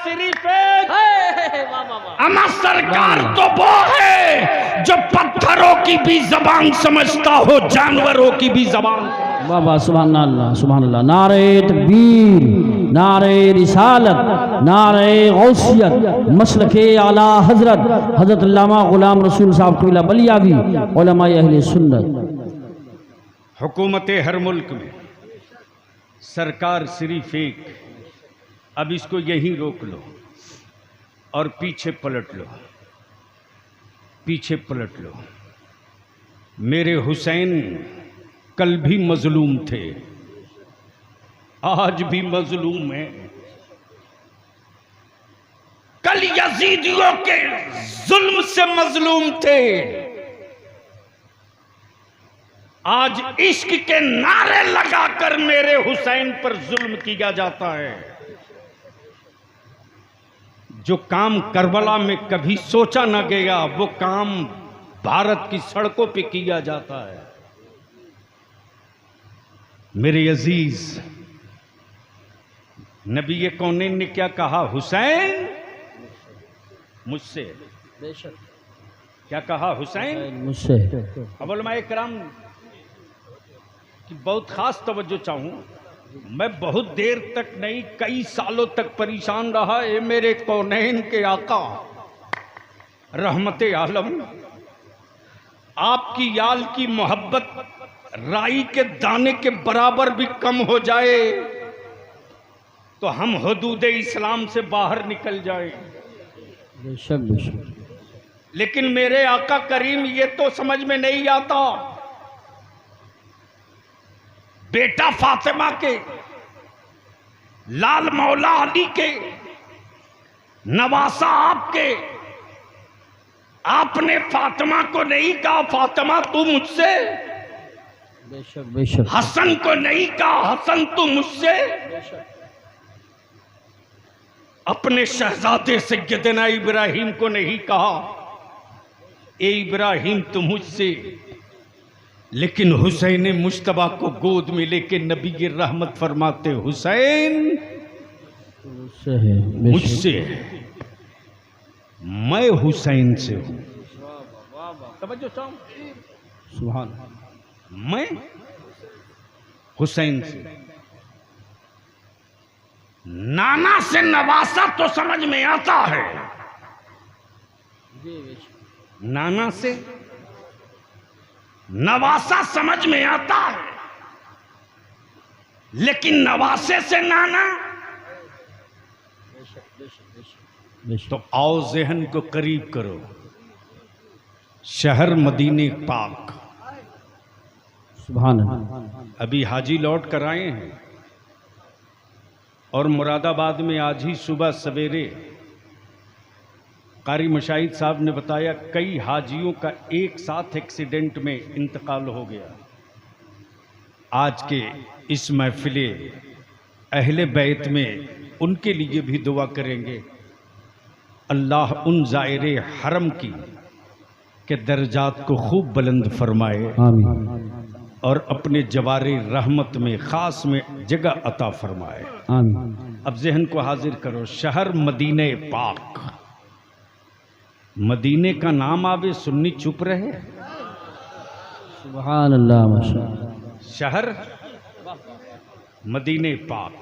शरीफ अमा सरकार तो वो है जो पत्थरों की भी जबान समझता हो, जानवरों की भी जबान। बाबा सुभान अल्लाह, सुभान अल्लाह। नारे तकबीर, नारे रिसालत, नारे गौसियत, मसलके आला हजरत हजरत अल्लामा गुलाम रसूल साहब कबीला बलियावी, उलमाए अहले सुन्नत। हुकूमत हर मुल्क में सरकार सिर्फ एक, अब इसको यहीं रोक लो और पीछे पलट लो, पीछे पलट लो। मेरे हुसैन कल भी मजलूम थे, आज भी मजलूम है। कल यजीदियों के जुल्म से मजलूम थे, आज इश्क के नारे लगाकर मेरे हुसैन पर जुल्म किया जाता है। जो काम करबला में कभी सोचा न गया, वो काम भारत की सड़कों पे किया जाता है। मेरे अजीज, नबी कौनैन ने क्या कहा? हुसैन मुझसे। बेशक। क्या कहा? हुसैन मुझसे। अब उलमाए किराम की बहुत खास तवज्जो चाहूं। मैं बहुत देर तक नहीं, कई सालों तक परेशान रहा। ए मेरे कौनैन के आका रहमते आलम, आपकी याल की मोहब्बत राई के दाने के बराबर भी कम हो जाए तो हम हुदूद इस्लाम से बाहर निकल जाए। बेशक बेशक। लेकिन मेरे आका करीम ये तो समझ में नहीं आता। बेटा फातिमा के, लाल मौला अली के, नवासा आपके, आपने फातिमा को नहीं कहा फातिमा तू मुझसे। बेशक बेशक। हसन को नहीं कहा हसन तू मुझसे। अपने शहजादे सैयदना इब्राहिम को नहीं कहा ए इब्राहिम तू मुझसे। लेकिन हुसैन मुश्तबा को गोद में लेके नबी की रहमत फरमाते, हुसैन मुझसे है, मुझसे है, मैं हुसैन से हूं। तवज्जो चाहूं, सुभान। मैं हुसैन से। नाना से नवासा तो समझ में आता है, नाना से नवासा समझ में आता है, लेकिन नवासे से नाना। तो आओ जहन को करीब करो। शहर मदीने पाक, सुभान। अभी हाजी लौट कर आए हैं और मुरादाबाद में आज ही सुबह सवेरे कारी मशाहिद साहब ने बताया कई हाजियों का एक साथ एक्सीडेंट में इंतकाल हो गया। आज के इस महफिले अहले बैत में उनके लिए भी दुआ करेंगे। अल्लाह उन ज़ायरे हरम की के दर्जात को खूब बुलंद फरमाए, आमीन। और अपने जवारे रहमत में ख़ास में जगह अता फरमाए, आमीन। अब जहन को हाजिर करो। शहर मदीने पाक, मदीने का नाम आवे सुन्नी चुप रहे। सुभान अल्लाह, माशाअल्लाह। शहर मदीने पाक,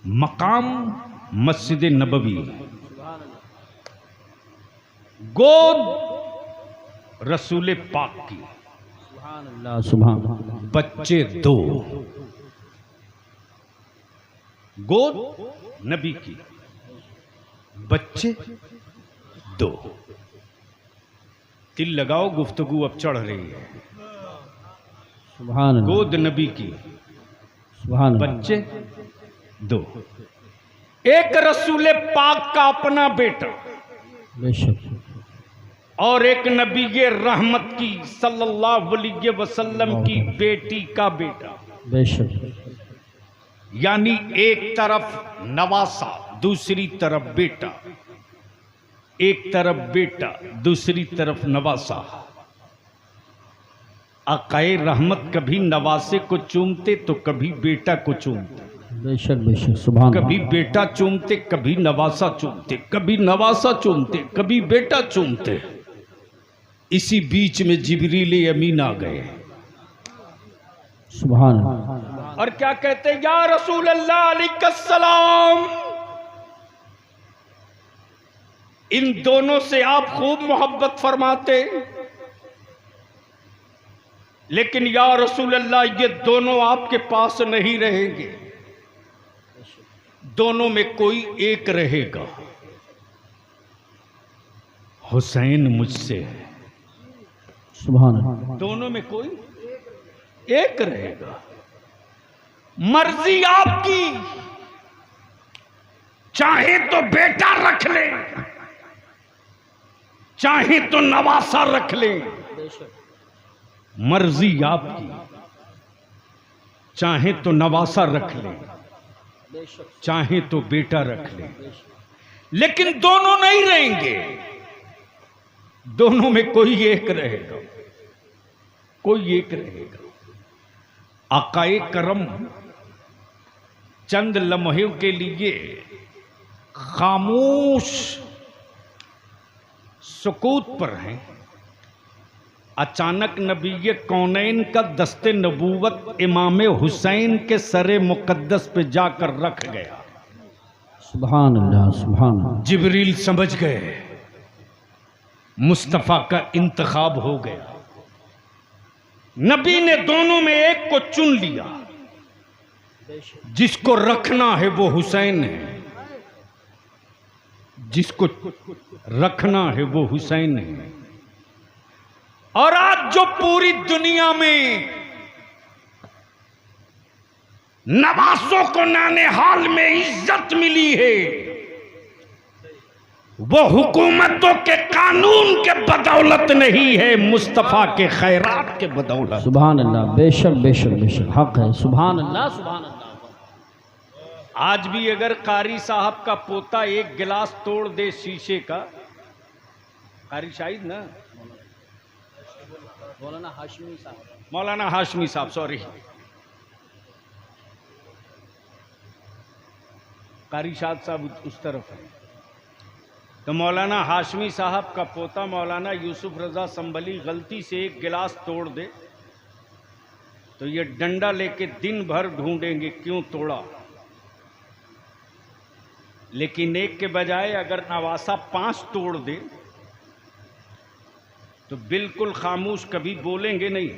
मकाम मस्जिद नबवी, गोद रसूल पाक की, सुभान अल्लाह, सुभान। बच्चे दो, गोद नबी की, बच्चे दो। तिल लगाओ, गुफ्तगू अब चढ़ रही है। सुभान अल्लाह। गोद नबी की, सुभान अल्लाह। बच्चे दो। एक रसूल पाक का अपना बेटा बेशक। और एक नबी के रहमत की सल्लल्लाहु अलैहि वसल्लम की बेटी का बेटा। बेशक। यानी एक तरफ नवासा, दूसरी तरफ बेटा, एक तरफ बेटा, दूसरी तरफ नवासा। आकाए रहमत कभी नवासे को चूमते तो कभी बेटा को चूमते। बेशक सुभान कभी बेटा चूमते, कभी नवासा चूमते, कभी नवासा चूमते, कभी बेटा चूमते। इसी बीच में जिब्रील अमीन आ गए सुभान और क्या कहते, या रसूल अल्लाह अलैहिस्सलाम, इन दोनों से आप खूब मोहब्बत फरमाते, लेकिन या रसूल अल्लाह ये दोनों आपके पास नहीं रहेंगे, दोनों में कोई एक रहेगा। हुसैन मुझसे है, सुभान दोनों में कोई एक रहेगा। मर्जी आपकी, चाहे तो बेटा रख ले, चाहे तो नवासा रख ले, मर्जी आपकी, चाहे तो नवासा रख ले, चाहे तो बेटा रख ले, लेकिन दोनों नहीं रहेंगे, दोनों में कोई एक रहेगा, कोई एक रहेगा। आकाए करम चंद लम्हों के लिए खामोश सुकूत पर हैं। अचानक नबी कौनैन का दस्ते नबूवत इमाम हुसैन के सरे मुकद्दस पे जाकर रख गया। सुभान अल्लाह सुभान अल्लाह। जिब्रील समझ गए मुस्तफ़ा का इंतखाब हो गया। नबी ने दोनों में एक को चुन लिया, जिसको रखना है वो हुसैन है, जिसको रखना है वो हुसैन है। और आज जो पूरी दुनिया में नवासों को नाने हाल में इज्जत मिली है, वो हुकूमतों के कानून के बदौलत नहीं है, मुस्तफ़ा के खैरात के बदौलत। सुभान अल्लाह, बेशक बेशक बेशक हक है। सुभान अल्लाह सुभान अल्लाह। आज भी अगर कारी साहब का पोता एक गिलास तोड़ दे शीशे का, कारी शाहिद ना, मौलाना हाशमी साहब सॉरी, कारी शाद साहब उस तरफ है, तो मौलाना हाशमी साहब का पोता मौलाना यूसुफ रजा संभली गलती से एक गिलास तोड़ दे, तो ये डंडा लेके दिन भर ढूंढेंगे क्यों तोड़ा। लेकिन एक के बजाय अगर नवासा 5 तोड़ दे तो बिल्कुल खामोश, कभी बोलेंगे नहीं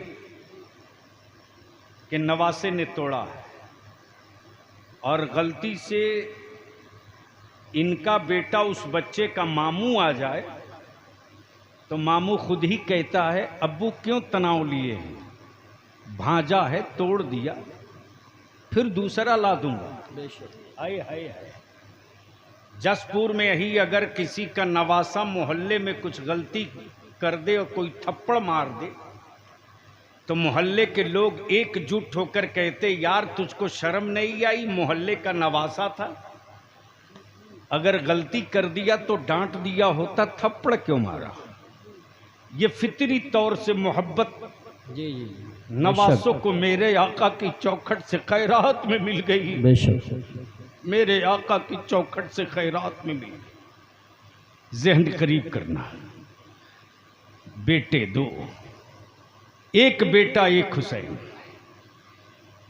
कि नवासे ने तोड़ा है। और गलती से इनका बेटा उस बच्चे का मामू आ जाए तो मामू खुद ही कहता है, अब्बू क्यों तनाव लिए हैं, भांजा है तोड़ दिया, फिर दूसरा ला दूंगा। हाय हाय हाय। जसपुर में ही अगर किसी का नवासा मोहल्ले में कुछ गलती कर दे और कोई थप्पड़ मार दे तो मोहल्ले के लोग एकजुट होकर कहते, यार तुझको शर्म नहीं आई, मोहल्ले का नवासा था, अगर गलती कर दिया तो डांट दिया होता, थप्पड़ क्यों मारा। ये फितरी तौर से मोहब्बत जी जी नवासों को मेरे आका की चौखट से खैरात में मिल गई, बेशक मेरे आका की चौखट से खैरात में मिल गई। जहन करीब करना, बेटे 2, एक बेटा एक हुसैन।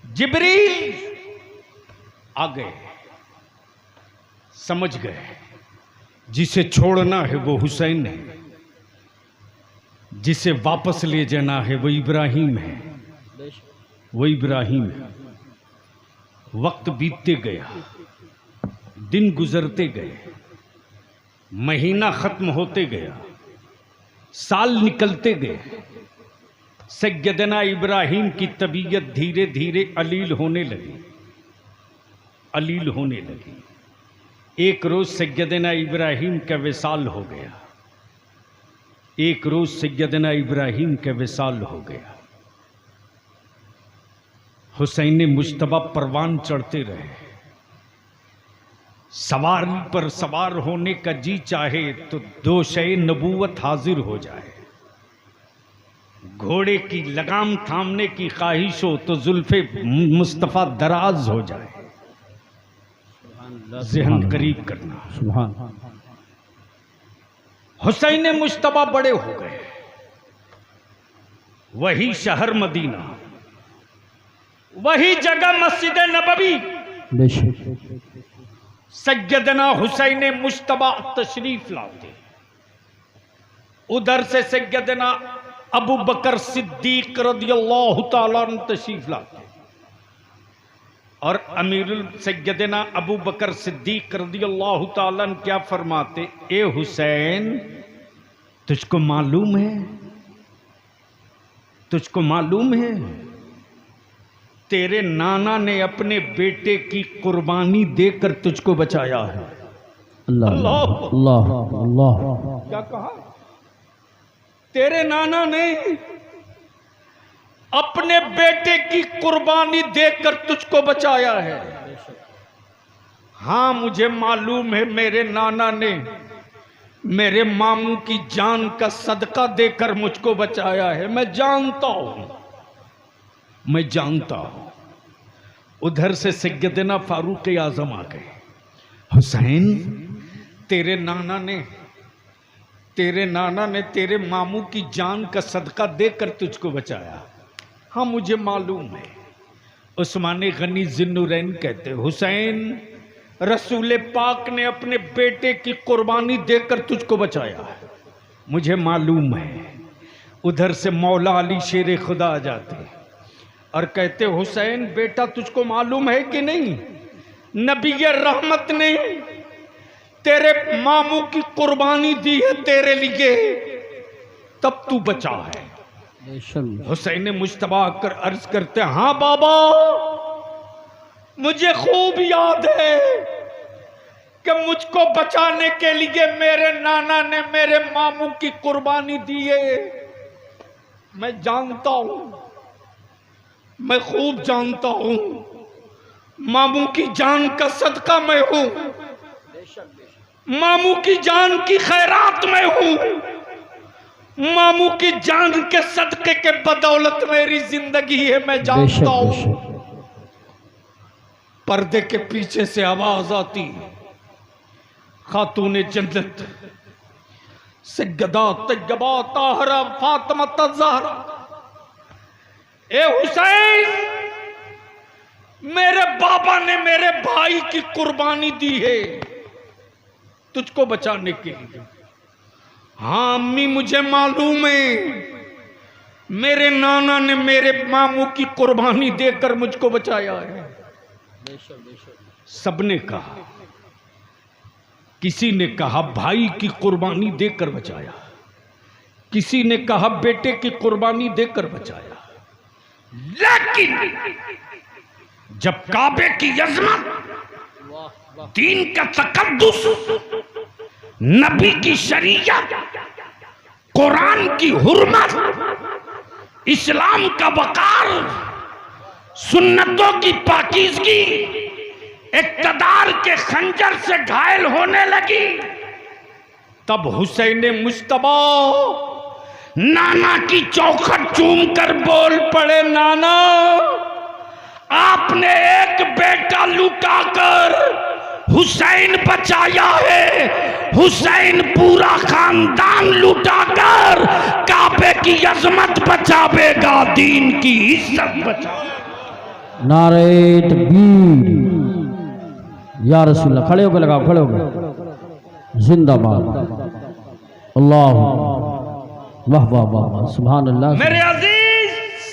जिब्रील आ गए, समझ गए जिसे छोड़ना है वो हुसैन है, जिसे वापस ले जाना है वो इब्राहिम है, वो इब्राहिम है। वक्त बीतते गया, दिन गुजरते गए, महीना खत्म होते गया, साल निकलते गए। सैयदना इब्राहिम की तबीयत धीरे धीरे अलील होने लगी, अलील होने लगी। एक रोज सैयदना इब्राहिम का विसाल हो गया, एक रोज सैयदना इब्राहिम का विसाल हो गया। हुसैन मुज्तबा परवान चढ़ते रहे, सवारी पर सवार होने का जी चाहे तो दोशे नबूवत हाजिर हो जाए, घोड़े की लगाम थामने की ख्वाहिश हो तो जुल्फे मुस्तफ़ा दराज हो जाए। ज़हन करीब करना। सुभान हुसैन मुश्तबा बड़े हो गए, वही शहर मदीना, वही जगह मस्जिद नबवी, बेशक सैयदना हुसैन मुश्तबा तशरीफ लाते। उधर से सैयदना अबू बकर सिद्दीक रदियल्लाहु ताला अन्हु तशरीफ लाते और अमीरुल सैयदना अबू बकर सिद्दीक रदियल्लाहु ताला अन्हु क्या फरमाते, ए हुसैन तुझको मालूम है, तुझको मालूम है तेरे नाना ने अपने बेटे की कुर्बानी देकर तुझको बचाया है। अल्लाह अल्लाह अल्लाह अल्लाह। क्या कहा? तेरे नाना ने अपने बेटे की कुर्बानी देकर तुझको बचाया है। हां मुझे मालूम है मेरे नाना ने मेरे मामू की जान का सदका देकर मुझको बचाया है, मैं जानता हूं, मैं जानता हूं। उधर से सैयदना फारूक आजम आ गए। हुसैन तेरे नाना ने तेरे मामू की जान का सदका देकर तुझको बचाया। हाँ मुझे मालूम है। उस्मान गनी जिन्नुरैन कहते, हुसैन रसूल पाक ने अपने बेटे की कुर्बानी देकर तुझको बचाया है, मुझे मालूम है। उधर से मौला अली शेर खुदा आ जाते और कहते, हुसैन बेटा तुझको मालूम है कि नहीं, नबी रहमत ने तेरे मामू की कुर्बानी दी है तेरे लिए, तब तू बचा है। हुसैन मुश्तबा आकर अर्ज करते, हाँ बाबा मुझे खूब याद है कि मुझको बचाने के लिए मेरे नाना ने मेरे मामू की कुर्बानी दी है। मैं जानता हूं, मैं खूब जानता हूं, मामू की जान का सदका मैं हूं, मामू की जान की खैरात में हूं, मामू की जान के सदके के बदौलत मेरी जिंदगी है, मैं जानता हूं। पर्दे के पीछे से आवाज आती, खातूने जन्नत सैयदा तैयबा ताहरा फातिमा ज़हरा, ए हुसैन मेरे बाबा ने मेरे भाई की कुर्बानी दी है तुझको बचाने के लिए। हाँ अम्मी मुझे मालूम है मेरे नाना ने मेरे मामू की कुर्बानी देकर मुझको बचाया है। सबने कहा, किसी ने कहा भाई की कुर्बानी देकर बचाया, किसी ने कहा बेटे की कुर्बानी देकर बचाया, लेकिन जब काबे की अज़मत, दीन का तकद्दुस, नबी की शरीयत, कुरान की हुर्मत, इस्लाम का वकार, सुन्नतों की पाकीज़गी इक़्तिदार के खंजर से घायल होने लगी, तब हुसैन मुश्तबा नाना की चौखट चूम कर बोल पड़े, नाना आपने एक बेटा लुटाकर हुसैन बचाया है, हुसैन पूरा खानदान लुटाकर काबे की अजमत बचावेगा, दीन की इज्जत बचावेगा। नारे तकबीर या रसूलल्लाह। खड़े होकर लगाओ, खड़े होकर, जिंदाबाद, अल्लाह वाह वाह वाह वाह, सुभान अल्लाह। मेरे अजीज,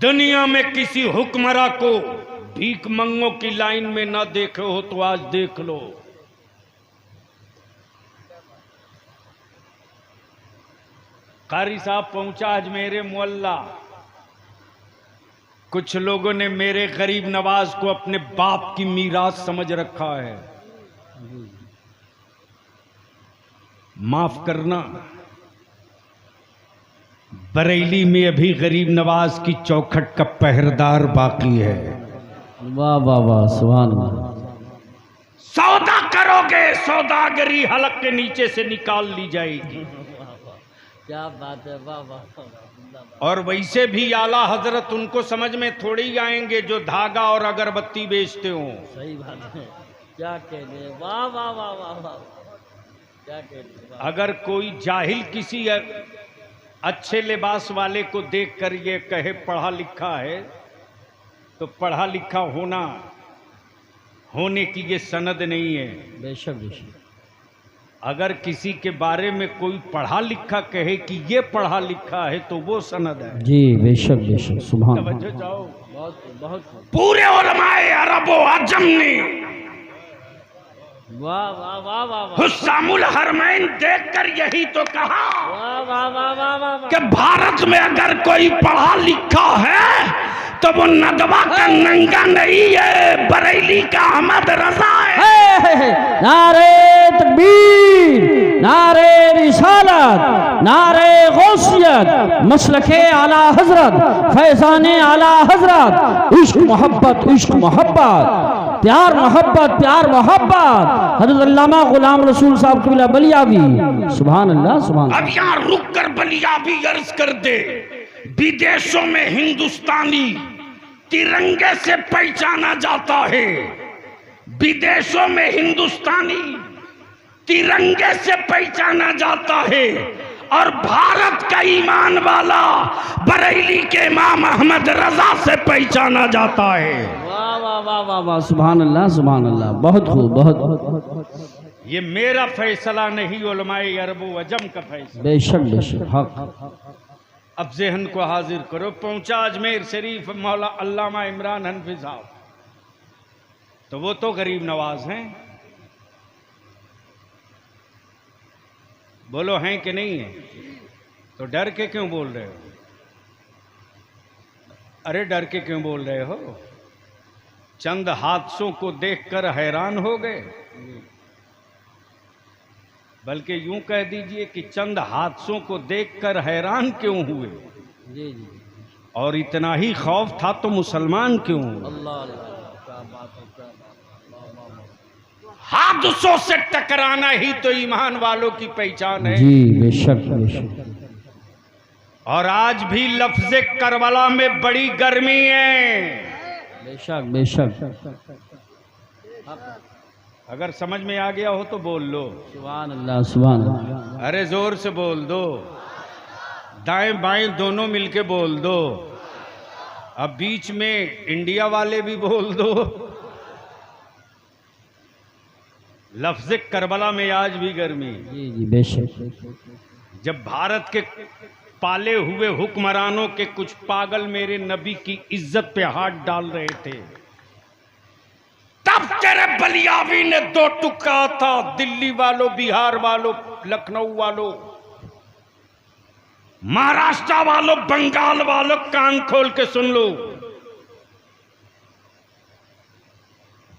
दुनिया में किसी हुक्मरां को भीख मंगों की लाइन में ना देखे हो तो आज देख लो। कारी साहब पहुंचा आज मेरे मोहल्ला, कुछ लोगों ने मेरे गरीब नवाज को अपने बाप की मीरास समझ रखा है। माफ करना, बरेली में अभी गरीब नवाज की चौखट का पहरेदार बाकी है। वाह वाह वाह, सुभान अल्लाह। सौदा करोगे, सौदागरी हलक के नीचे से निकाल ली जाएगी। क्या बात है, वाह वाह। और वैसे भी आला हजरत उनको समझ में थोड़ी आएंगे जो धागा और अगरबत्ती बेचते हो। सही बात है, क्या कहने, वाह वाह वाह वाह वाह, क्या कहने। अगर कोई जाहिल किसी अच्छे लिबास वाले को देखकर ये कहे पढ़ा लिखा है, तो पढ़ा लिखा होने की ये सनद नहीं है। बेशक बेशक। अगर किसी के बारे में कोई पढ़ा लिखा कहे कि ये पढ़ा लिखा है तो वो सनद है। जी बेशक बेशक, सुभान अल्लाह। तवज्जो जाओ। बहुत बहुत, पूरे उलमाए अरब व अजम ने वाह वाह वाह वाह वाह, हुस्सामुल हरमैन देखकर यही तो कहा वाह वाह वाह वाह वाह, कि भारत में अगर कोई पढ़ा लिखा है तो वो नदवा का नंगा नहीं है, बरेली का अहमद रजा है। नारे तकबीर, नारे रिसालत, नारे गौसियत, मसलके आला हजरत, फैजाने आला हजरत, इश्क मोहब्बत, इश्क मोहब्बत, प्यार मोहब्बत, प्यार मोहब्बत, हजरत अल्लामा गुलाम रसूल साहब कबीला बलियावी, सुभान अल्लाह सुभान। अब यहाँ रुक कर बलियावी अर्ज कर दे, विदेशों में हिंदुस्तानी तिरंगे से पहचाना जाता है, विदेशों में हिंदुस्तानी तिरंगे से पहचाना जाता है, और भारत का ईमान वाला बरेली के इमाम अहमद रजा से पहचाना जाता है। वाह वाह वाह वाह वाह, सुभान अल्लाह सुभान अल्लाह, बहुत खूब, बहुत। ये मेरा फैसला नहीं, उलमाए अरब व अजम का फैसला। बेशक बेशक, हक। अब ज़हन को हाजिर करो, पहुंचा अजमेर शरीफ मौला अल्लामा इमरान हनफी साहब, तो वो तो गरीब नवाज हैं, बोलो हैं कि नहीं है? तो डर के क्यों बोल रहे हो? अरे डर के क्यों बोल रहे हो? चंद हादसों को देखकर हैरान हो गए, बल्कि यूं कह दीजिए कि चंद हादसों को देखकर हैरान क्यों हुए? जी जी। और इतना ही खौफ था तो मुसलमान क्यों हुए? अल्लाह क्या बात है, क्या बात। हादसों से टकराना ही तो ईमान वालों की पहचान है। जी बेशक बेशक। और आज भी लफ्ज़े करबला में बड़ी गर्मी है। बेशक बेशक। अगर समझ में आ गया हो तो बोल लो सुभान अल्लाह सुभान अल्लाह। अरे जोर से बोल दो, दाएं बाएं दोनों मिलके बोल दो। अब बीच में इंडिया वाले भी बोल दो। लफ्ज़ करबला में आज भी गर्मी। जी जी बेशक। जब भारत के पाले हुए हुक्मरानों के कुछ पागल मेरे नबी की इज्जत पे हाथ डाल रहे थे, तब तेरे बलियावी ने दो टुकड़ा था। दिल्ली वालों, बिहार वालों, लखनऊ वालों, महाराष्ट्र वालों, बंगाल वालों, कान खोल के सुन लो।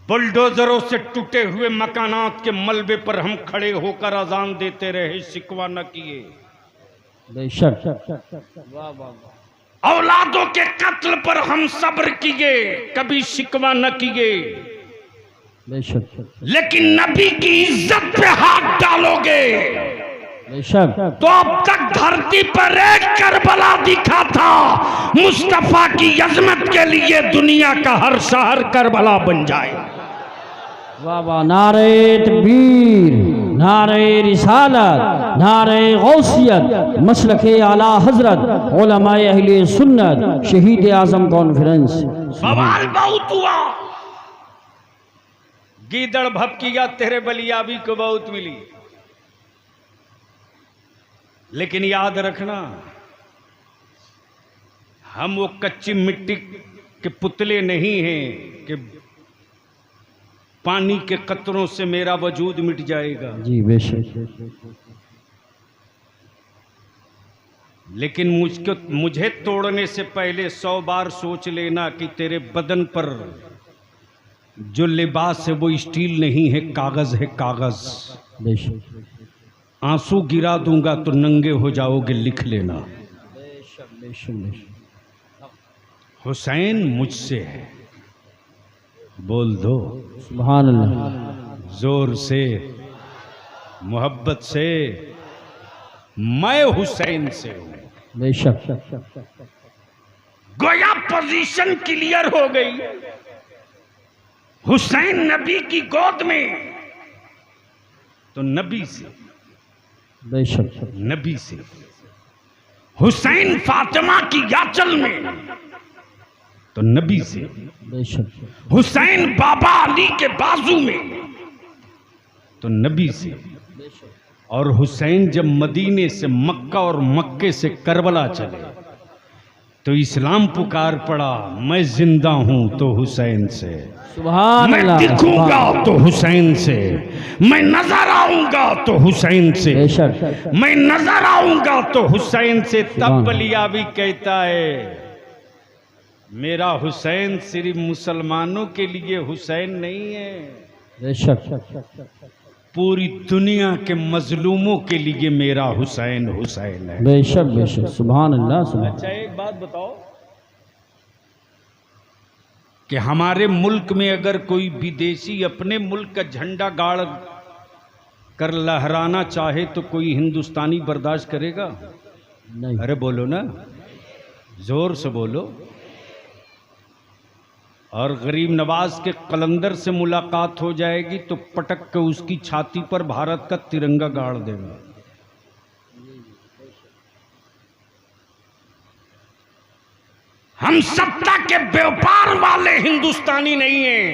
बुलडोजरों से टूटे हुए मकानात के मलबे पर हम खड़े होकर अजान देते रहे, शिकवा न किए। बेशक। वाह वाह। औलादों के कत्ल पर हम सब्र किए, कभी शिकवा न किए। बेशक। लेकिन नबी की इज्जत पे हाथ डालोगे बेशक तो अब तक धरती पर एक करबला दिखा था। मुस्तफा की अजमत के लिए दुनिया का हर शहर करबला बन जाए। वाह वाह। नारे तकबीर, नारे रिसालत, नारे गौसियत, मसलके आला हजरत, उलमाए अहले सुन्नत, शहीद आजम कॉन्फ्रेंस। बवाल बहुत हुआ, गीदड़ भपकिया तेरे बलियाबी को बहुत मिली। लेकिन याद रखना, हम वो कच्ची मिट्टी के पुतले नहीं हैं कि पानी के कतरों से मेरा वजूद मिट जाएगा। जी बेशक। लेकिन मुझे तोड़ने से पहले 100 बार सोच लेना कि तेरे बदन पर जो लिबास है वो स्टील नहीं है, कागज है, कागज। बेशक। आंसू गिरा दूंगा तो नंगे हो जाओगे, लिख लेना। बेशक बेशक। हुसैन मुझसे है, बोल दो सुभान अल्लाह। जोर से, मोहब्बत से, मैं हुसैन से हूं। बेशक गोया पोजीशन क्लियर हो गई। हुसैन नबी की गोद में तो नबी से, बेशक नबी से। हुसैन फातिमा की याचल में तो नबी से। बेशक हुसैन बाबा अली के बाजू में तो नबी से। और हुसैन जब मदीने से मक्का और मक्के से करबला चले तो इस्लाम पुकार पड़ा, मैं जिंदा हूं तो हुसैन से, सुभान मैं अल्लाह, दिखूंगा तो हुसैन से, मैं नजर आऊंगा तो हुसैन से, बेशक मैं नजर आऊंगा तो हुसैन से। तब बलियाबी कहता है, मेरा हुसैन सिर्फ मुसलमानों के लिए हुसैन नहीं है, बेशक पूरी दुनिया के मजलूमों के लिए मेरा हुसैन हुसैन है। बेशक बेशक, सुभान अल्लाह, सुभान। अच्छा एक बात बताओ कि हमारे मुल्क में अगर कोई विदेशी अपने मुल्क का झंडा गाड़ कर लहराना चाहे तो कोई हिंदुस्तानी बर्दाश्त करेगा? नहीं, अरे बोलो ना, जोर से बोलो। और गरीब नवाज के कलंदर से मुलाकात हो जाएगी तो पटक के उसकी छाती पर भारत का तिरंगा गाड़ देगा। हम सत्ता के व्यापार वाले हिंदुस्तानी नहीं हैं।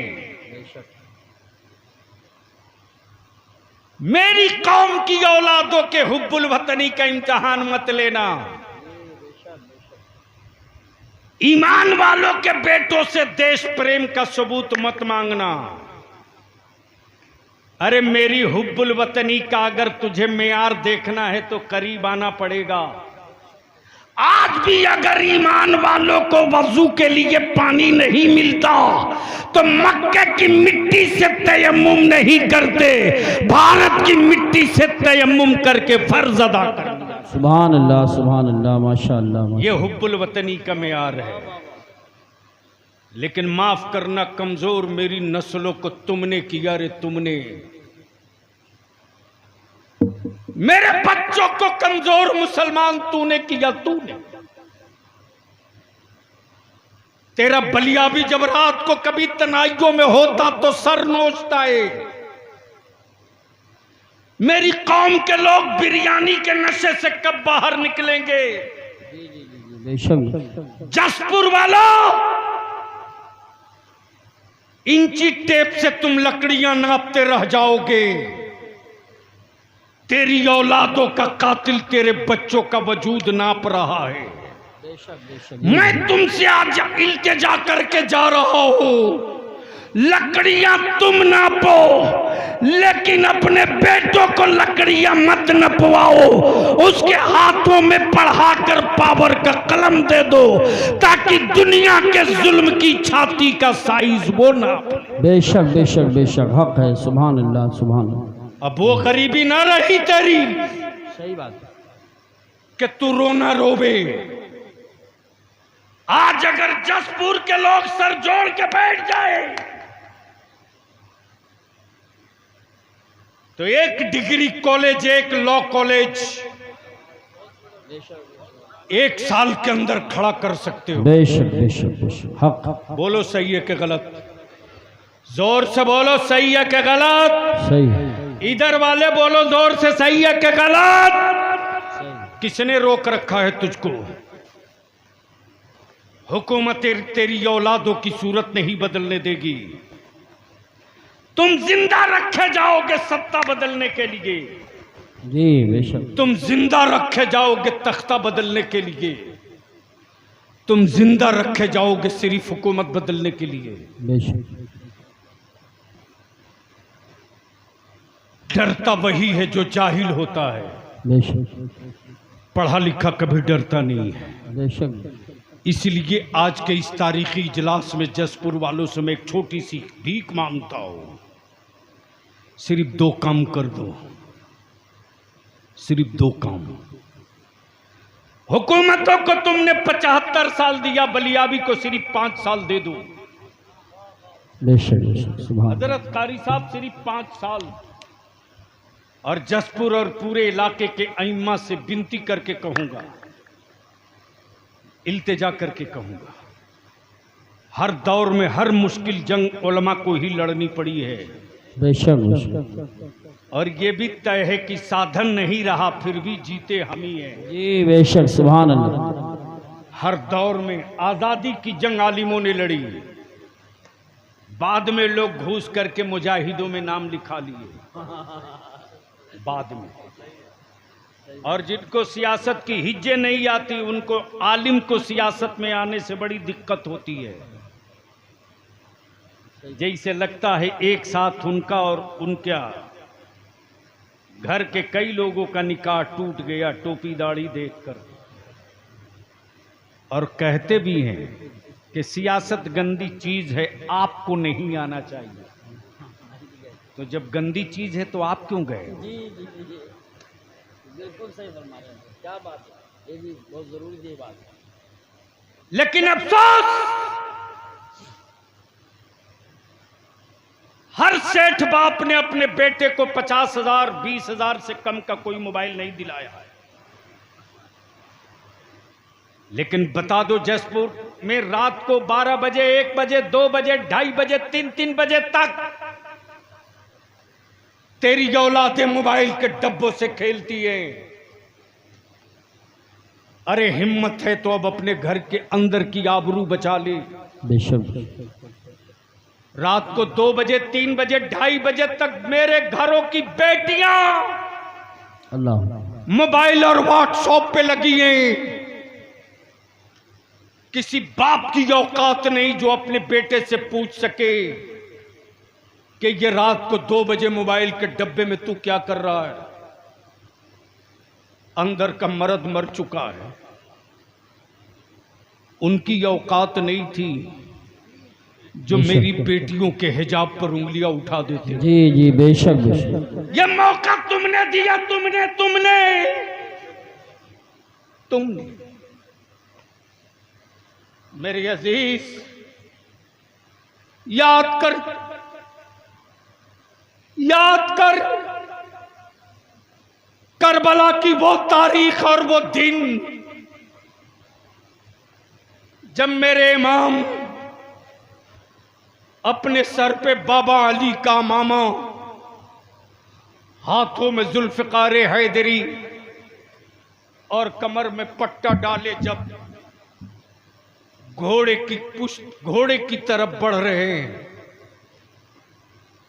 मेरी कौम की औलादों के हुब्बुल वतनी का इम्तिहान मत लेना। ईमान वालों के बेटों से देश प्रेम का सबूत मत मांगना। अरे मेरी हुब्बुल वतनी का अगर तुझे मेयार देखना है तो करीब आना पड़ेगा। आज भी अगर ईमान वालों को वजू के लिए पानी नहीं मिलता तो मक्के की मिट्टी से तयम्मुम नहीं करते, भारत की मिट्टी से तयम्मुम करके फर्ज अदा कर। सुभान अल्लाह, माशाअल्लाह। ये हुब्बुल वतनी का मेयार है। लेकिन माफ करना कमजोर मेरी नस्लों को तुमने किया रे, तुमने मेरे बच्चों को कमजोर मुसलमान तूने किया, तूने। तेरा बलियाबी जब रात को कभी तनाइयों में होता तो सर नोचता है। मेरी कौम के लोग बिरयानी के नशे से कब बाहर निकलेंगे? जसपुर वालों, इंची टेप से तुम लकड़ियां नापते रह जाओगे। तेरी औलादों का कातिल तेरे बच्चों का वजूद नाप रहा है। मैं तुमसे आज इल्तिजा करके जा रहा हूं, लकड़ियां तुम नापो लेकिन अपने बेटों को लकड़ियां मत नपवाओ। उसके हाथों में पढ़ाकर पावर का कलम दे दो ताकि दुनिया के जुल्म की छाती का साइज वो नाप। बेशक बेशक बेशक, हक है। सुभान अल्लाह, सुभान अल्लाह। अब वो गरीबी ना रही तेरी, सही बात कि तू रोना रोवे। आज अगर जसपुर के लोग सर जोड़ के बैठ जाए तो एक डिग्री कॉलेज, एक लॉ कॉलेज 1 साल के अंदर खड़ा कर सकते हो। बेशक बेशक बेशक, हक। बोलो सही है कि गलत? जोर से बोलो, सही है कि गलत? सही है। इधर वाले बोलो जोर से, सही है कि गलत? किसने रोक रखा है तुझको? हुकूमत तेरी औलादों की सूरत नहीं बदलने देगी। तुम जिंदा रखे जाओगे सत्ता बदलने के लिए, जी बेशक। तुम जिंदा रखे जाओगे तख्ता बदलने के लिए, तुम जिंदा रखे जाओगे सिर्फ हुकूमत बदलने के लिए। बेशक। डरता वही है जो जाहिल होता है, बेशक पढ़ा लिखा कभी डरता नहीं है। बेशक। इसलिए आज के इस तारीखी इजलास में जसपुर वालों से मैं एक छोटी सी भीख मांगता हूं, सिर्फ 2 काम कर दो, सिर्फ 2 काम। हुकूमतों को तुमने 75 साल दिया, बलियाबी को सिर्फ 5 साल दे दो। बेशक बेशक, सुभान। हजरत कारी साहब सिर्फ 5 साल। और जसपुर और पूरे इलाके के अइम्मा से विनती करके कहूंगा, इल्तिजा करके कहूँगा, हर दौर में हर मुश्किल जंग उलमा को ही लड़नी पड़ी है। बेशक बेशक। और ये भी तय है कि साधन नहीं रहा फिर भी जीते हम ही हैं। जी बेशक, सुभान अल्लाह। हर दौर में आज़ादी की जंग आलिमों ने लड़ी, बाद में लोग घूस करके मुजाहिदों में नाम लिखा लिए बाद में। और जिनको सियासत की हिज्जे नहीं आती उनको आलिम को सियासत में आने से बड़ी दिक्कत होती है। जैसे लगता है एक साथ उनका और उनका घर के कई लोगों का निकाह टूट गया टोपी दाढ़ी देखकर। और कहते भी हैं कि सियासत गंदी चीज है, आपको नहीं आना चाहिए। तो जब गंदी चीज है तो आप क्यों गए? जी जी जी, बिल्कुल सही फरमा रहे हैं। क्या बात है, ये भी बहुत जरूरी बात है। लेकिन अफसोस, हर सेठ बाप ने अपने बेटे को 50,000 20,000 से कम का कोई मोबाइल नहीं दिलाया है। लेकिन बता दो, जसपुर में रात को 12 बजे 1 बजे 2 बजे 2:30 बजे 3 बजे तक तेरी औलादें मोबाइल के डब्बों से खेलती है। अरे हिम्मत है तो अब अपने घर के अंदर की आबरू बचा ले। बेशक। रात को 2 बजे 3 बजे 2:30 बजे तक मेरे घरों की बेटियां अल्लाह मोबाइल और व्हाट्सएप पे लगी हैं। किसी बाप की औकात नहीं जो अपने बेटे से पूछ सके कि ये रात को 2 बजे मोबाइल के डब्बे में तू क्या कर रहा है। अंदर का मर्द मर चुका है, उनकी औकात नहीं थी जो मेरी बेटियों के हिजाब पर उंगलियां उठा देते। जी जी बेशक बेशक। ये मौका तुमने दिया, तुमने मेरे अजीज, याद कर करबला की वो तारीख और वो दिन जब मेरे इमाम अपने सर पे बाबा अली का मामा, हाथों में जुल्फ़िकार हैदरी और कमर में पट्टा डाले जब घोड़े की तरफ बढ़ रहे हैं,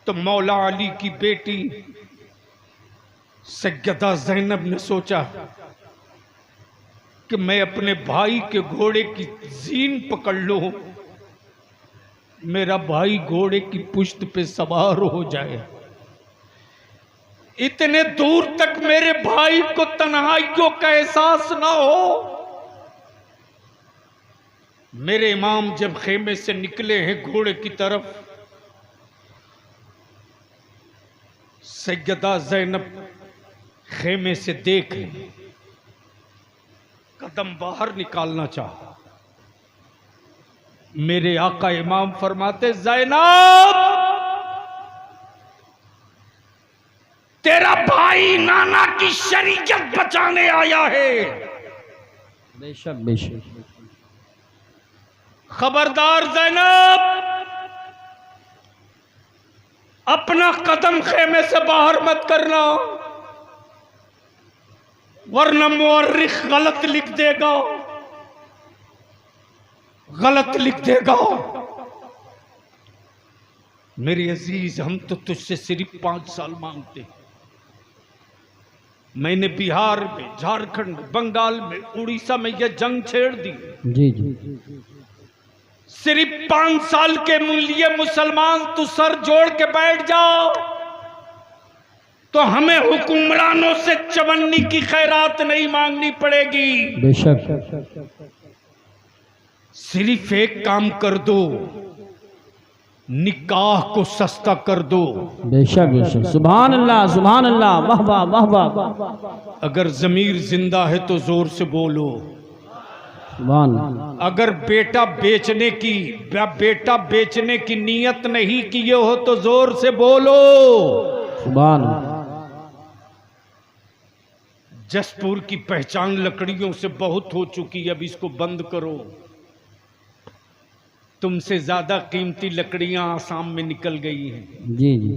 तो मौला अली की बेटी सैयदा ज़ैनब ने सोचा कि मैं अपने भाई के घोड़े की जीन पकड़ लूं, मेरा भाई घोड़े की पुश्त पे सवार हो जाए। इतने दूर तक मेरे भाई को तन्हाइयों का एहसास ना हो। मेरे इमाम जब खेमे से निकले हैं घोड़े की तरफ, सैयदा ज़ैनब खेमे से देख कदम बाहर निकालना चाहा। मेरे आका इमाम फरमाते, ज़ैनब तेरा भाई नाना की शरीयत बचाने आया है। बेशक बेशक। खबरदार ज़ैनब, अपना कदम खेमे से बाहर मत करना, वरना मुअर्रिख गलत लिख देगा, गलत लिख देगा। मेरे अजीज, हम तो तुझसे सिर्फ 5 साल मांगते हैं। मैंने बिहार में, झारखंड, बंगाल में, उड़ीसा में यह जंग छेड़ दी। जी जी। सिर्फ 5 साल के लिए मुसलमान तू सर जोड़ के बैठ जाओ तो हमें हुक्मरानों से चवन्नी की खैरात नहीं मांगनी पड़ेगी। बेशक। सिर्फ एक काम कर दो, निकाह को सस्ता कर दो। बेशक बेशक। सुभान अल्लाह सुभान अल्लाह, वाह वाह वाह वाह। अगर जमीर जिंदा है तो जोर से बोलो सुभान। अगर बेटा बेचने की नीयत नहीं किए हो तो जोर से बोलो सुभान। जसपुर की पहचान लकड़ियों से बहुत हो चुकी है, अब इसको बंद करो। तुमसे ज्यादा कीमती लकड़ियां आसाम में निकल गई हैं। जी जी।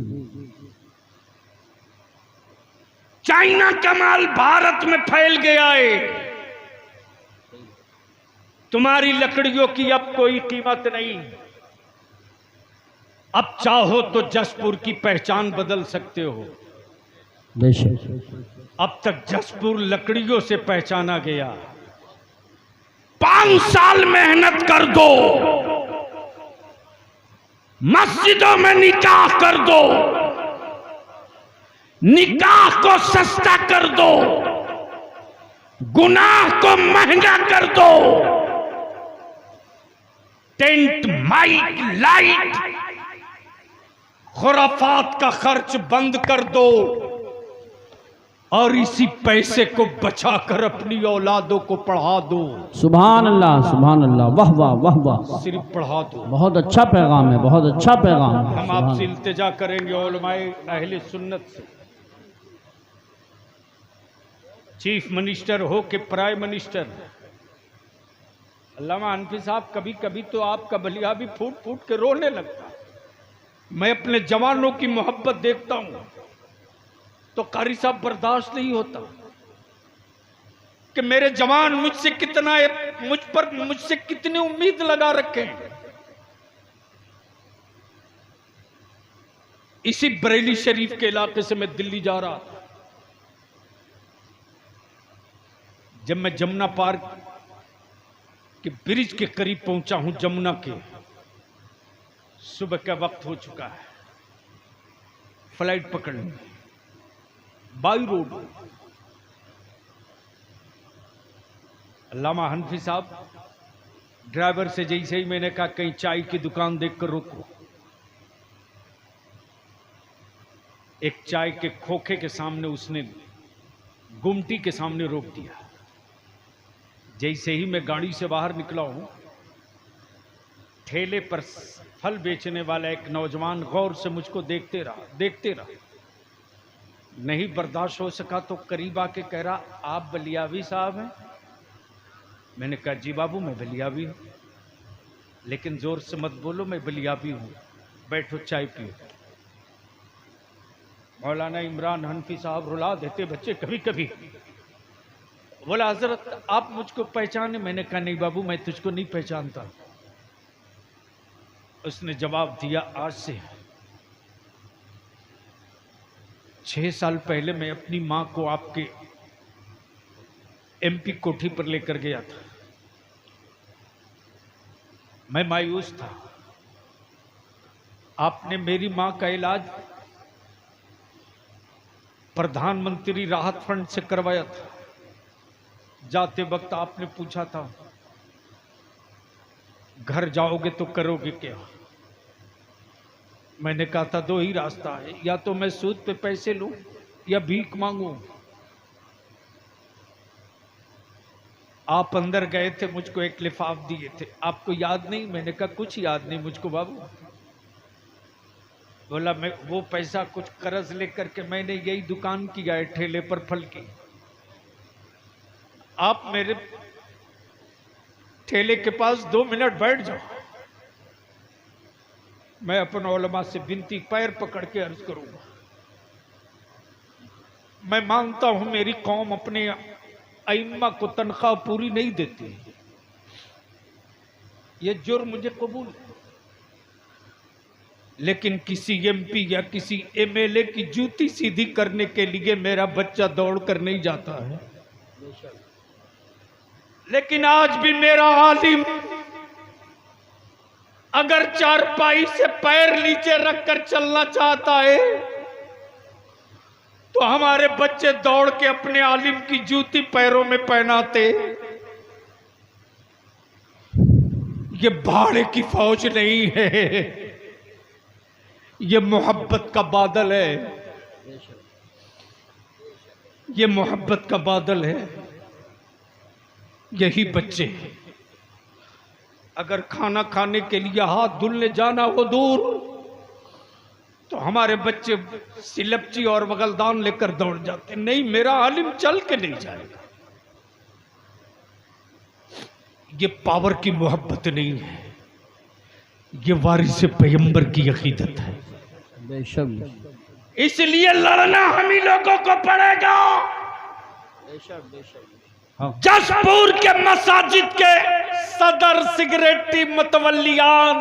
चाइना का माल भारत में फैल गया है। तुम्हारी लकड़ियों की अब कोई कीमत नहीं। अब चाहो तो जसपुर की पहचान बदल सकते हो। बेशक। अब तक जसपुर लकड़ियों से पहचाना गया। 5 साल मेहनत कर दो, मस्जिदों में निकाह कर दो, निकाह को सस्ता कर दो, गुनाह को महंगा कर दो, टेंट, माइक, लाइट, खुराफात का खर्च बंद कर दो और इसी पैसे को बचाकर अपनी औलादों को पढ़ा दो। सुभान अल्लाह, सुभान अल्लाह, वाह वाह वाह वाह। सिर्फ पढ़ा दो। बहुत अच्छा पैगाम है, बहुत अच्छा पैगाम है। हम आपसे इल्तिजा करेंगे उलमाए अहले सुन्नत से, चीफ मिनिस्टर हो के प्राइम मिनिस्टर। अल्लामा हनफी साहब, कभी कभी तो आपका बलिया भी फूट फूट के रोने लगता। मैं अपने जवानों की मोहब्बत देखता हूं तो कारी साहब बर्दाश्त नहीं होता कि मेरे जवान मुझसे कितना, मुझसे कितनी उम्मीद लगा रखे हैं। इसी बरेली शरीफ के इलाके से मैं दिल्ली जा रहा था। जब मैं जमुना पार्क के ब्रिज के करीब पहुंचा हूं, जमुना के, सुबह का वक्त हो चुका है। फ्लाइट पकड़नी, बाई रोड। अल्लामा हनफी साहब, ड्राइवर से जैसे ही मैंने कहा कहीं चाय की दुकान देखकर रोको, एक चाय के खोखे के सामने उसने गुमटी के सामने रोक दिया। जैसे ही मैं गाड़ी से बाहर निकला हूं, ठेले पर फल बेचने वाला एक नौजवान गौर से मुझको देखते रहा। नहीं बर्दाश्त हो सका तो करीब आके कह रहा, आप बलियावी साहब हैं? मैंने कहा जी बाबू, मैं बलियावी हूं, लेकिन जोर से मत बोलो, मैं बलियावी हूं, बैठो चाय पियो। मौलाना इमरान हनफी साहब रुला देते बच्चे कभी कभी। बोला हजरत आप मुझको पहचाने? मैंने कहा नहीं बाबू, मैं तुझको नहीं पहचानता। उसने जवाब दिया, आज से 6 साल पहले मैं अपनी मां को आपके एमपी कोठी पर लेकर गया था। मैं मायूस था। आपने मेरी मां का इलाज प्रधानमंत्री राहत फंड से करवाया था। जाते वक्त आपने पूछा था घर जाओगे तो करोगे क्या? मैंने कहा था 2 ही रास्ता है, या तो मैं सूद पे पैसे लूं या भीख मांगूं। आप अंदर गए थे, मुझको एक लिफाफ दिए थे, आपको याद नहीं? मैंने कहा कुछ याद नहीं मुझको बाबू। बोला मैं वो पैसा कुछ कर्ज लेकर के मैंने यही दुकान किया है, ठेले पर फल की। आप मेरे ठेले के पास 2 मिनट बैठ जाओ, मैं अपन उलमा से विनती पैर पकड़ के अर्ज करूंगा। मैं मानता हूं मेरी कौम अपने अइम्मा को तनख्वाह पूरी नहीं देती, ये जुर्म मुझे कबूल है, लेकिन किसी एमपी या किसी एमएलए की जूती सीधी करने के लिए मेरा बच्चा दौड़ कर नहीं जाता है। लेकिन आज भी मेरा आलिम अगर चारपाई से पैर नीचे रखकर चलना चाहता है तो हमारे बच्चे दौड़ के अपने आलिम की जूती पैरों में पहनाते। ये भाड़े की फौज नहीं है, ये मोहब्बत का बादल है, ये मोहब्बत का बादल है। यही बच्चे अगर खाना खाने के लिए हाथ धुलने जाना हो दूर, तो हमारे बच्चे सिलपची और बगलदान लेकर दौड़ जाते, नहीं मेरा आलिम चल के नहीं जाएगा। ये पावर की मोहब्बत नहीं है, ये वारिस पैगंबर की अकीदत है। बेशक इसलिए लड़ना हम ही लोगों को पड़ेगा। जसपुर के मसाजिद के सदर सिगरेटी मतवल्लियान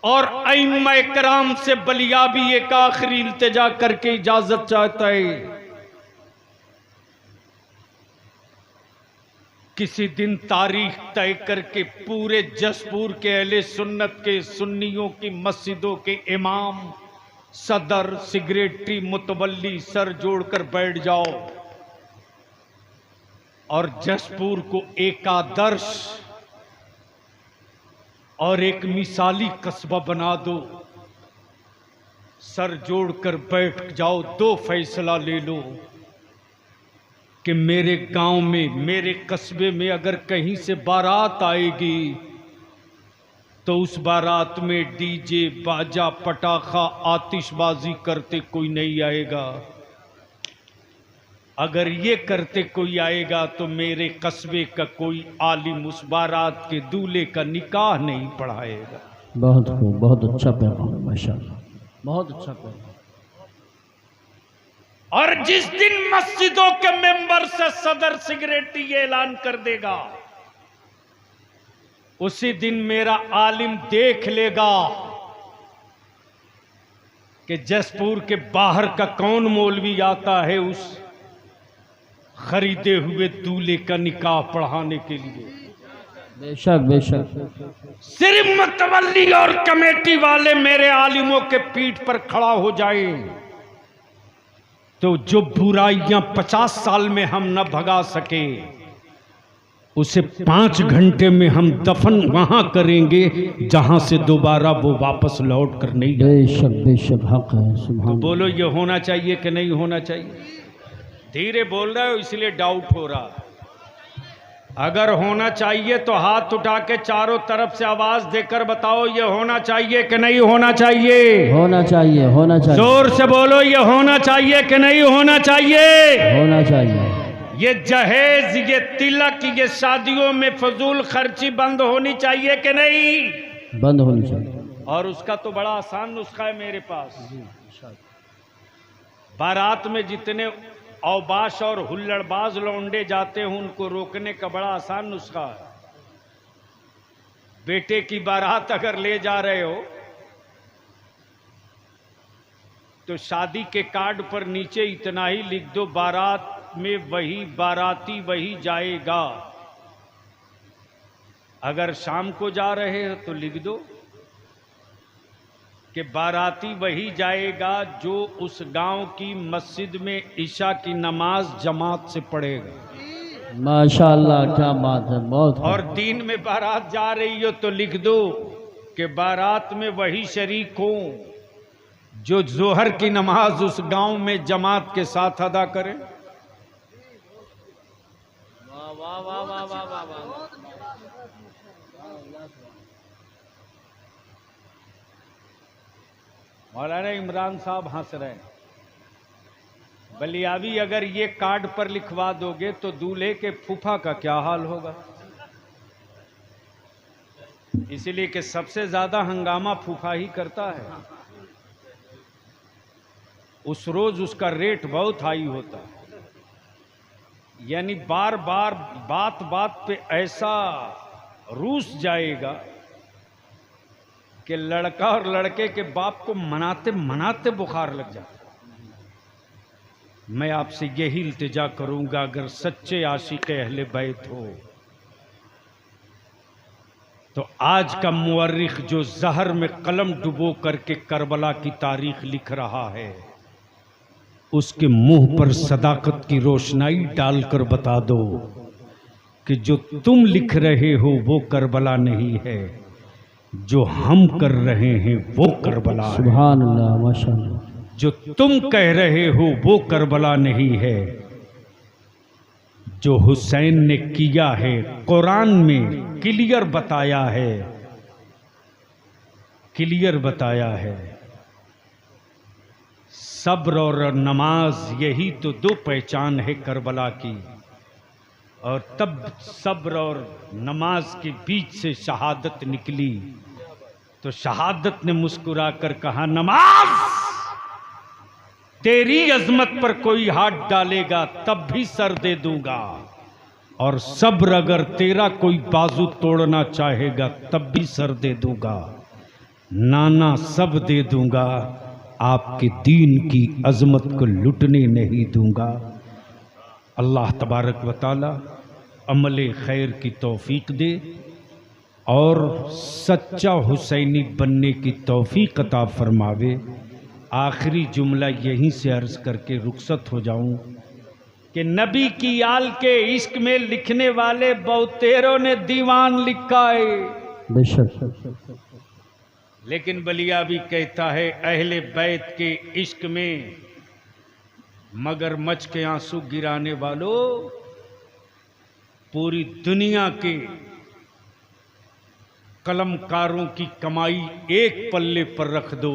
और अइम्मा इकराम से बलियाबी एक आखिरी इल्तिजा करके इजाजत चाहता है। किसी दिन तारीख तय करके पूरे जसपुर के अहले सुन्नत के सुन्नियों की मस्जिदों के इमाम, सदर, सिगरेटी, मुतवल्ली सर जोड़कर बैठ जाओ और जसपुर को एक आदर्श और एक मिसाली कस्बा बना दो। सर जोड़कर बैठ जाओ, दो फैसला ले लो कि मेरे गांव में, मेरे कस्बे में अगर कहीं से बारात आएगी तो उस बारात में डीजे, बाजा, पटाखा, आतिशबाजी करते कोई नहीं आएगा। अगर ये करते कोई आएगा तो मेरे कस्बे का कोई आलिम उस बारात के दूल्हे का निकाह नहीं पढ़ाएगा। बहुत खूब, बहुत अच्छा पैगाम है माशाअल्लाह, बहुत अच्छा पैगाम। और जिस दिन मस्जिदों के मेंबर से सदर सिगरेटी ये ऐलान कर देगा, उसी दिन मेरा आलिम देख लेगा कि जसपुर के बाहर का कौन मौलवी आता है उस खरीदे हुए दूल्हे का निकाह पढ़ाने के लिए। बेशक बेशक। सिर्फ मतवल्ली और कमेटी वाले मेरे आलिमों के पीठ पर खड़ा हो जाए तो जो बुराइयां 50 साल में हम न भगा सके, उसे 5 घंटे में हम दफन वहां करेंगे जहां से दोबारा वो वापस लौट कर नहीं जाए। बेशक बेशक, हक है। सुभान। तो बोलो ये होना चाहिए कि नहीं होना चाहिए? धीरे बोल रहे हो इसलिए डाउट हो रहा। अगर होना चाहिए तो हाथ उठा के चारों तरफ से आवाज देकर बताओ ये होना चाहिए कि नहीं होना चाहिए? होना चाहिए, होना चाहिए। जोर से बोलो ये होना चाहिए कि नहीं होना चाहिए? होना चाहिए। ये जहेज, ये तिलक, ये शादियों में फजूल खर्ची बंद होनी चाहिए कि नहीं? बंद होनी चाहिए। और उसका तो बड़ा आसान नुस्खा है मेरे पास। बारात में जितने औबाश और हुल्लड़बाज लौंडे जाते हैं उनको रोकने का बड़ा आसान नुस्खा है। बेटे की बारात अगर ले जा रहे हो तो शादी के कार्ड पर नीचे इतना ही लिख दो, बारात में वही बाराती वही जाएगा। अगर शाम को जा रहे हो तो लिख दो कि बाराती वही जाएगा जो उस गांव की मस्जिद में ईशा की नमाज जमात से पढ़ेगा। माशाअल्लाह, क्या बात है, बहुत। और दिन में बारात जा रही हो तो लिख दो कि बारात में वही शरीक हो जो जोहर की नमाज उस गांव में जमात के साथ अदा करे। वाह वाह वाह वाह वाह वाह वाह। मौलाना इमरान साहब हंस रहे हैं। बलियावी अगर ये कार्ड पर लिखवा दोगे तो दूल्हे के फूफा का क्या हाल होगा? इसीलिए कि सबसे ज्यादा हंगामा फूफा ही करता है। उस रोज उसका रेट बहुत हाई होता है, यानी बार बार बात बात पे ऐसा रूस जाएगा कि लड़का और लड़के के बाप को मनाते मनाते बुखार लग जाता। मैं आपसे यही इल्तिजा करूंगा, अगर सच्चे आशिक अहले बैत हो तो आज का मुअर्रिख जो जहर में कलम डुबो करके करबला की तारीख लिख रहा है, उसके मुंह पर सदाकत की रोशनाई डालकर बता दो कि जो तुम लिख रहे हो वो करबला नहीं है, जो हम कर रहे हैं वो करबला है। सुभान अल्लाह, माशाअल्लाह। जो तुम कह रहे हो वो करबला नहीं है, जो हुसैन ने किया है कुरान में क्लियर बताया है क्लियर बताया है। सब्र और नमाज यही तो दो पहचान है करबला की। और तब सब्र और नमाज के बीच से शहादत निकली तो शहादत ने मुस्कुरा कर कहा, नमाज तेरी अजमत पर कोई हाथ डालेगा तब भी सर दे दूंगा, और सब्र अगर तेरा कोई बाजू तोड़ना चाहेगा तब भी सर दे दूंगा। नाना सब दे दूंगा, आपके दीन की अजमत को लुटने नहीं दूंगा। अल्लाह तबारक व तआला अमले खैर की तौफीक दे और सच्चा हुसैनी बनने की तौफीक अता फरमावे। आखिरी जुमला यहीं से अर्ज करके रुखसत हो जाऊं कि नबी की आल के इश्क में लिखने वाले बहुतेरों ने दीवान लिखा है, बेशक, लेकिन बलिया भी कहता है अहले बैत के इश्क में मगरमच्छ के आंसू गिराने वालों, पूरी दुनिया के कलमकारों की कमाई एक पल्ले पर रख दो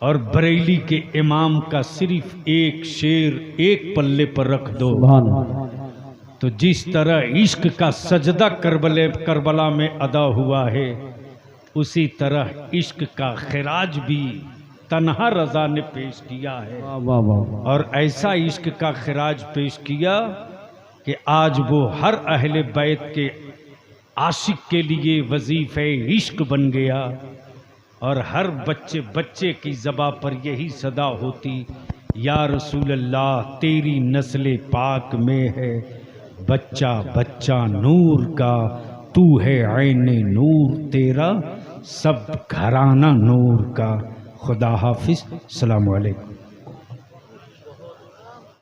और बरेली के इमाम का सिर्फ एक शेर एक पल्ले पर रख दो, तो जिस तरह इश्क का सजदा करबला में अदा हुआ है, उसी तरह इश्क का खिराज भी तन्हा रजा ने पेश किया है। और ऐसा इश्क का खिराज पेश किया कि आज वो हर अहले बैत के आशिक के लिए वजीफे इश्क बन गया। और हर बच्चे बच्चे की ज़बां पर यही सदा होती, या रसूल अल्लाह तेरी नस्ल पाक में है बच्चा बच्चा नूर का, तू है ऐने नूर तेरा सब घराना नूर का। खुदा हाफिज, अस्सलामु अलैकुम।